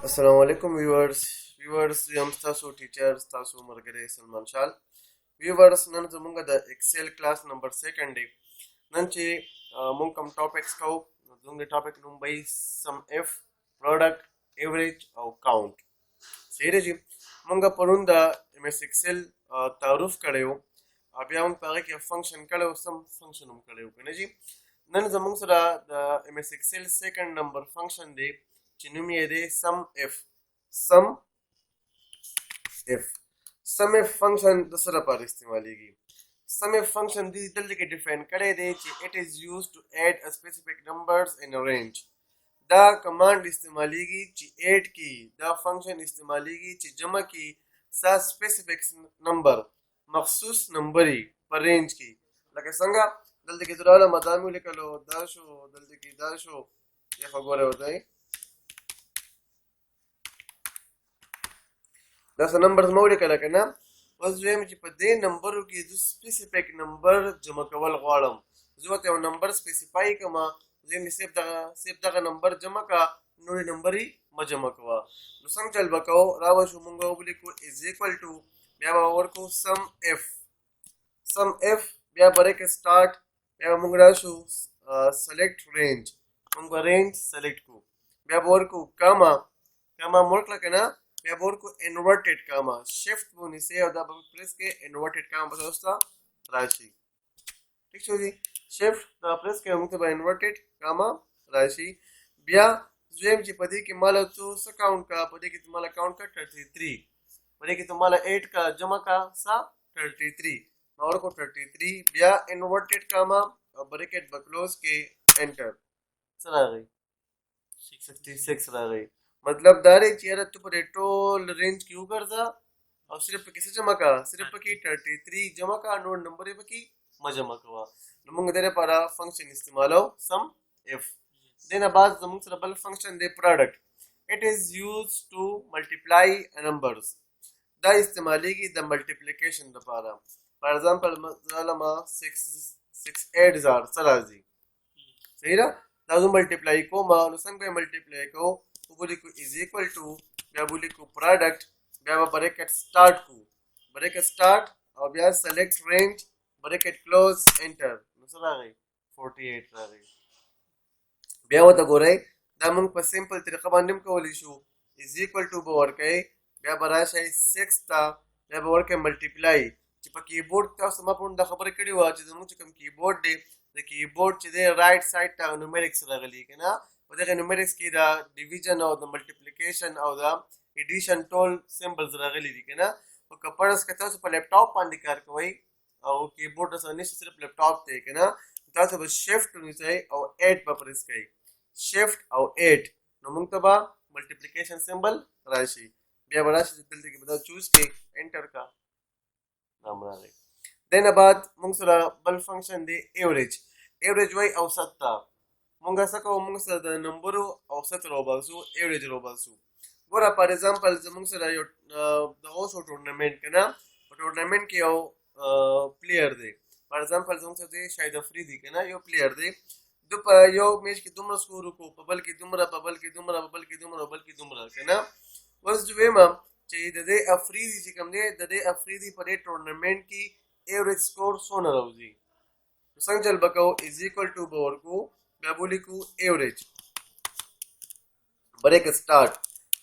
अस्सलाम वालेकुम व्यूअर्स हम तासो टीचर्स तासो मरगरे सलमान शाल व्यूअर्स नन जमुंगा द Excel class number second day नंचे मुंकम टॉपिक्स को जुंगे टॉपिक नुम्बई सम एफ प्रोडक्ट एवरेज और काउंट सही जी मुंगा परुंदा एमएस एक्सेल तारुफ करेओ अबिया उन पागे के फंक्शन करेओ सम फंक्शन हम करेओ कने जी नन जमुंग सरा द MS Excel second number function दे चिनुमियरे SUMIF SUMIF function दूसरा पर इस्तेमालेगी सम एफ फंक्शन दी जल्दी के डिफाइन करे दे it is used to add a specific numbers in a range दा कमांड इस्तेमालेगी ची ऐड की दा फंक्शन इस्तेमालेगी ची जमा की सा स्पेसिफिक नंबर मखसूस नंबरी पर रेंज की लगे संगा जल्दी की दुराला मदामी लिखलो दाशो जल्दी की दाशो ये खबर होता है داسې نمبر زما ولیکله که نه اوس دویم چې په دې نمبرو کې زه سپیسیفیک نمبر جمع کول غواړم زه ورته یو نمبر سپیسیفای کړم زه مې صرف دغه نمبر جمع کړه نورې نمبر یې مه جمع کوه نو څنګه چل به کوو راوشو مونږ ولیکو از ایکول ټو بیا به ورکو سم اف بیا بریک سټارټ بیا به مونږ راشو سلیکټ رینج مونږ به رینج سلیکټ کړو بیا به ورکو کاما مو ورکړه که نه بیا به ورکو انورټډ کاما شفټ به ونیسئ او دا به پریس کې انورټډ کاما به اوس ته راشي ٹھیک شو جی شفټ دا پریس کې موږ ته به انورټډ کاما راشي بیا دویم چې په دې کې مالا تو څه کاونټ کا په دې کې ته مالا کاونټ کا 33 په دې کې ته مالا 8 کا جمع کا سا 33 نو ورکو 33 بیا انورټډ کاما او بریکټ به کلوز کې انټر څه راغی 66 راغی मतलब دا دی چې یاره ته په دې ټول رینج کې وګرځه او صرف پکې څه جمع کا صرف پکې 33 جمع کا نور نمبر یې پکې ما جمع کوه نو موږ دې لپاره فنکشن استعمالو سم اف دینه بعد زموږ سره بل فنکشن دی پروډکټ اٹ از یوز ټو ملټیپلای نمبرز دا استعمالیږي د ملټیپلیکیشن لپاره فار ایگزامپل مثلا 68000 څه راځي صحیح ده دا زه ملټیپلای کوم نو څنګه ملټیپلای کوو ولیکو از ایکول ټو بیا ولیکو پروډکټ بیا به بریکټ سٹارټ کو بریکټ سٹارټ او بیا سلیکټ رینج بریکټ کلوز انټر نو څه راغی 48 راغی بیا وته ګورئ دا موږ په سمپل طریقه باندې هم کولی شو از ایکول ټو به ورکئ بیا به راشئ 6 ته بیا به ورکئ ملټیپلای چې په کیبورډ تاسو ما پرون دا خبره کړې وه چې زموږ چې کوم کیبورډ دی د کیبورډ چې دی رایټ سایډ ته نومریکس راغلي که نه په دغه نومریکس کې د ډیویژن او د ملټیپلیکیشن او د ایډیشن ټول سمبلز راغلي دي که نه خو که فرض که تاسو په لیپټاپ باندې کار کوئ او کیبورډ سره نشته صرف لیپټاپ دی که نه تاسو به شفټ ونیسئ او 8 به پریس کوئ شفټ او 8 نو موږ ته به ملټیپلیکیشن سمبل راشي بیا به راشي دلته کې به دا چوز کړئ انټر کا نام راغی دینه بعد موږ سره بل فنکشن دی ایوریج وایي اوسط ته مونږ څه کوو مونږ سره د نمبرو اوسط راوباسو ایوریج راوباسو ګوره فار ایگزامپل زمونږ سره یو د اوس ټورنمنټ که نه په ټورنمنټ کې یو پلیر دی فار ایگزامپل زمونږ سره دی شاهد افریدي که نه یو پلیر دی دو په یو میچ کې دومره سکور وکړو په بل کې دومره په بل کې دومره په بل کې دومره په بل کې دومره که نه اوس زه وایم چې د دې افریدي چې کوم دی د دې افریدي په دې ټورنمنټ کې ایوریج سکور څونه راوځي نو څنګه چل به کوو از ایکول ټو به ورکو بیا به ولیکو ایوریج بریکټ سٹارټ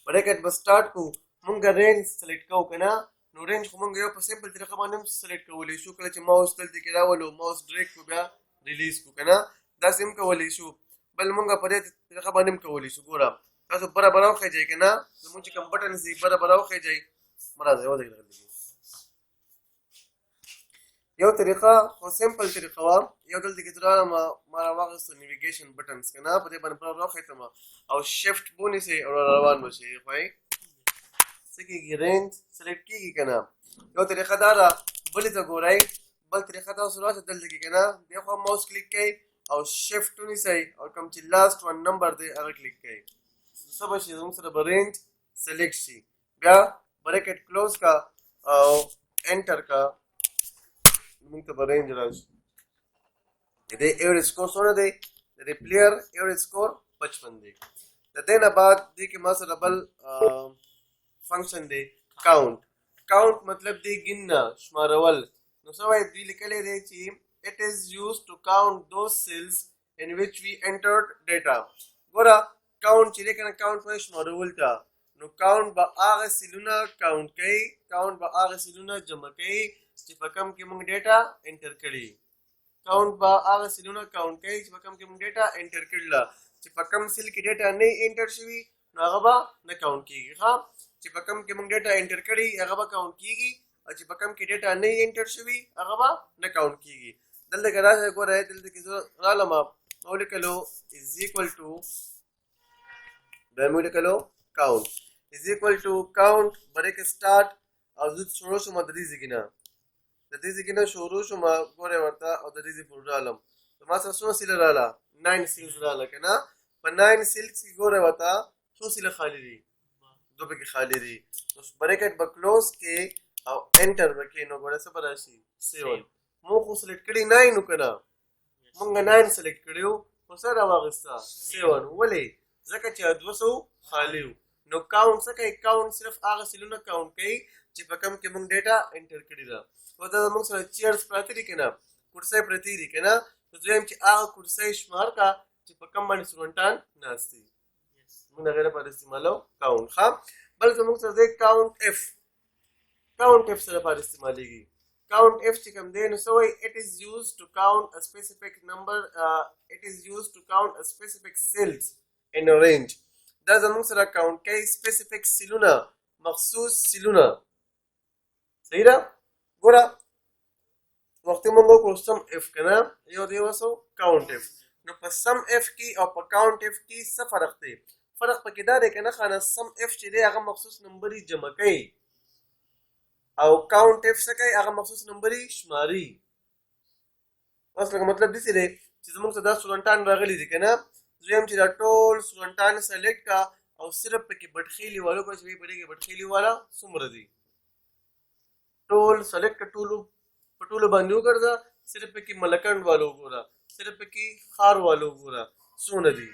بریکټ به سٹارټ کو مونږ رینج سلیکټ کوو که نه نو رینج خو مونږ یو په سمپل طریقه باندې هم سلیکټ کولی شو کله چې ماوس دلته کې راولو ماوس ډریک کو بیا ریلیز کو که نه داسې هم کولی شو بل مونږ په دې طریقه باندې هم کولی شو ګوره تاسو برابر وخیجئ که نه زمونږ چې کوم بټنز دي برابر وخیجئ مه راځئ ودرېږئ یو طریقه خو سمپل طریقه وه یو دلته کې راغلم ما راواخیستو نیویګیشن بټنز که نه په دې باندې برابر وخیتم او شفټ به ونیسئ او روان به شئ ښوئ څه کېږي رینج سلیکټ کېږي که نه یو طریقه دا ده بلې ته ګورئ بل طریقه تاسو راشئ دلته کې که نه دې خوا ماوس کلیک کوئ او شفټ ونیسئ او کوم چې لاست ون نمبر دی هغه کلیک کوئ څه به شي زموږ سره به رینج سلیکټ شي بیا بریکټ کلوز کا او انټر کا موږ ته به رینج راشي د دې ایوریج سکور څونه دی د دې پلیر ایوریج سکور 55 دی د دې نه بعد دې کې ما سره بل فنکشن دی count. count مطلب دی ګنه شمارول. نو څه وایي دوی لیکلی دی چې it is used to count those cells in which we entered data. ګوره count چې دی که نه count وایي شمارول ته. نو count به هغه سیلونه count کوي، count به هغه سیلونه جمع کوي چې په کوم کې موږ ډیټا انټر کړي. count به هغه سیلونه count کوي چې په کوم کې موږ ډیټا انټر کړله. چې په کوم سیل کې ډیټا نه انټر شوي نو هغه به نه count کېږي. ښه، چې په کوم کې موږ ډیټا انټر کړي هغه به count کېږي، او چې په کوم کې ډیټا نه انټر شوي هغه به نه count کېږي. دلته کې راځه ګوره، دلته کې زه رالم ما ولیکلو is equal to بیا مې ولیکلو count is equal to count بریک سټارټ، او زه شروع شوم د دې ځای نه، د دې ځای نه شروع شوم ګورې ورته، او د دې ځای پورې رالم. ما سره څو سیله راله 9 سیلز راله که نه. په 9 سیلز کې ګوره ورته څو سیله خالي دي، دو پکې خالي دي. نو بریکټ به کلوز کې او انټر به کې، نو ګوره څه به راشي 7. موږ خو سلیکټ کړي 9 نو که نه، موږ 9 سلیکټ کړي وو خو څه راواغسته 7. ولې؟ ځکه چې 200 خالي وو. نو کاونټ څه کوي؟ کاونټ صرف هغه سیلونه کاونټ کوي چې په کوم کې موږ ډیټا انټر کړي ده. او دا موږ سره چیرز پراته دي که نه، کرسۍ پرتې دي که نه، نو دویم چې هغه کرسۍ شمار کا چې په کوم باندې سټوډنټان ناست دي. موږ د هغې لپاره استعمالو کاونټ. ښه، بل زموږ سره دی کاونټ اف. کاونټ اف سره لپاره استعمالیږي. count f چې کوم دی نو څه وایي it is used to count a specific number it is used to count a specific cells in a range. دا زموږ سره count کوي specific سیلونه، مخصوص سیلونه. صحیح ده؟ ګوره وختي موږ وکړو sum f که نه، یو دی وسو count f. نو په sum f کې او په count f کې څه فرق دی؟ فرق پکې دا دی که نه ښه، sum f چې دی هغه مخصوص نمبر یې جمع کوي، او count f څه کوي؟ هغه مخصوص نمبر یې شماري. اوس لکه مطلب داسې دی چې زموږ ته دا سټوډنټان راغلي دي که نه، زه وایم چې دا ټول سټوډنټان سلیکټ کا، او صرف پکې بټخیلي والو کو چې په دې کې بټخیلي والا څومره دي، ټول سلیکټ کړه، ټولو په ټولو باندې وګرځه، صرف پکې ملکنډ والو وګوره، صرف پکې خار والو وګوره څونه دي.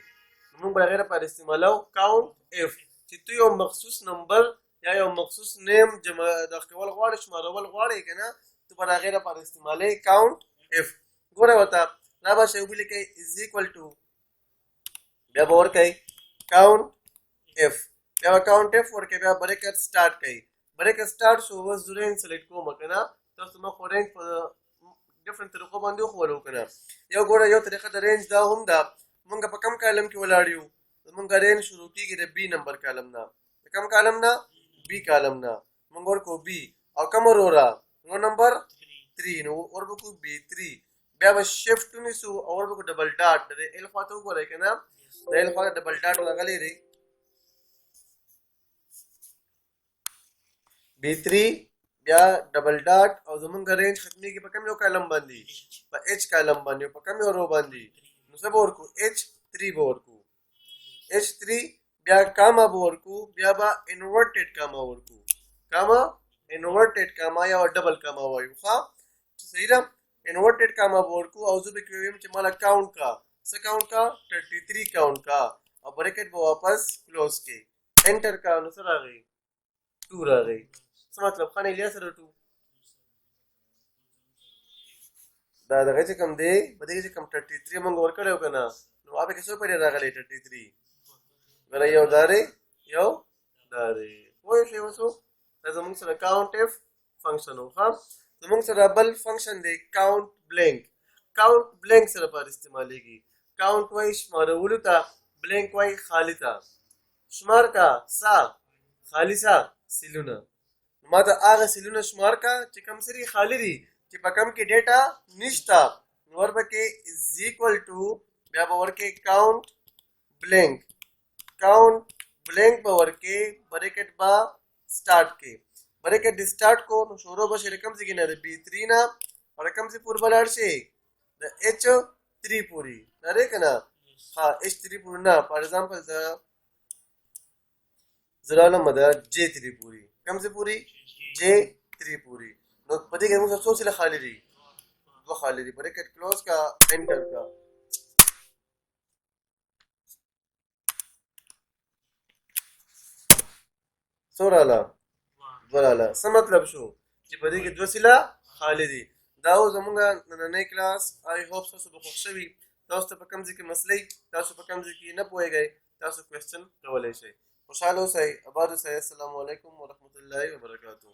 موږ به هغې لپاره استعمالو count f. چې تو یو مخصوص نمبر یا یو مخصوص نیم جمع دغه کول غواړې، شمارول غواړې که نه، تو به د هغې لپاره استعمالوې count f. ګوره ورته را به شی ولیکئ is equal to، بیا به ورکئ count f، بیا به count f ورکئ، بیا بریکټ سټارټ کوئ. بریکټ سټارټ شو، اوس زه رینج سلیکټ کوم که نه، تاسو ما خو رینج په ډفرنټ طریقو باندې وښولو که نه. یو ګوره یو طریقه د رینج دا هم ده، مونږ په کم کالم کې ولاړ یو، زمونږ رینج شروع کېږي د بي نمبر کالم نه. د کم کالم نه؟ بي کالم نه. مونږ ورکو بي، او کوم رو را؟ رو نمبر 3. نو ورکو بي 3. بیا به شفټ ونیسو او ورکو ډبل ډاټ. د ایل خواته وګورئ که نه، د ایل خواته ډبل ډاټ راغلی دی. بي 3 بیا ډبل ډاټ، او زمونږ رینج ختمېږي په کوم یو کالم باندې؟ په ایچ کالم باندې. په کوم یو رو باندې؟ نو څه به ورکو؟ H3 به ورکو. H3 بیا کاما به ورکو، بیا به انورټډ کاما ورکو. کاما انورټډ کاما یا ډبل کاما وایو. ښه، صحیح ده؟ انورټډ کاما به ورکو، او زه به کې ویم چې مالا کاونټ کا. څه کاونټ کا؟ 33 کاونټ کا، او بریکټ به واپس کلوز کې انټر کا. نو څه راغی؟ 2 راغی. څه مطلب؟ خانه لیا سره 2 دا دغه چې کوم دی په دې کې چې کوم 33 موږ ورکړی که نه، نو هغه کې څو پیډې راغلی 33. ګوره یو دا دی، یو دا دی. پوه شوې اوس؟ دا زموږ سره count f فنکشن و. ښه، زموږ سره بل فنکشن دی count blank. count blank سره لپاره استعمالیږي. count وایي شمارولو ته، blank وایي خالي ته. شمار کا سا، خالي سا سیلونه. ما ته هغه سیلونه شمار کا چې کوم سری خالي دي، چې په کوم کې ډیټا نشته. نو ورپکې is equal to، بیا به ورکې count blank. count blank به ورکې، بریکټ به سټارټ کې. بریکټ دې سټارټ کو، نو شروع به شي د کوم ځای نه؟ د B3 نه. او د کوم ځای پورې به لاړ شي؟ د H3 پورې. لرې که نه؟ ها، H3 پورې نه، فار ایگزامپل زه رالم د J3 پورې. کوم ځای پورې؟ J3 پورې. نو په دې کې موږ څو سیله خالي دي؟ 2 خالي دي. بریکټ کلوز کا، انټر کا. څو راله؟ دوه راله. څه مطلب شو چې په دې کې دوه سیله خالي دي. دا و زمونږ نننی کلاس. آی هوپ تاسو به خوښ شوي. تاسو ته په کوم ځای کې مسلې تاسو په کوم ځای کې نه پوهېږئ تاسو کوېسچن کولی شئ. خوشحاله اوسئ، اباد اوسئ. السلام علیکم ورحمة الله وبرکاتو.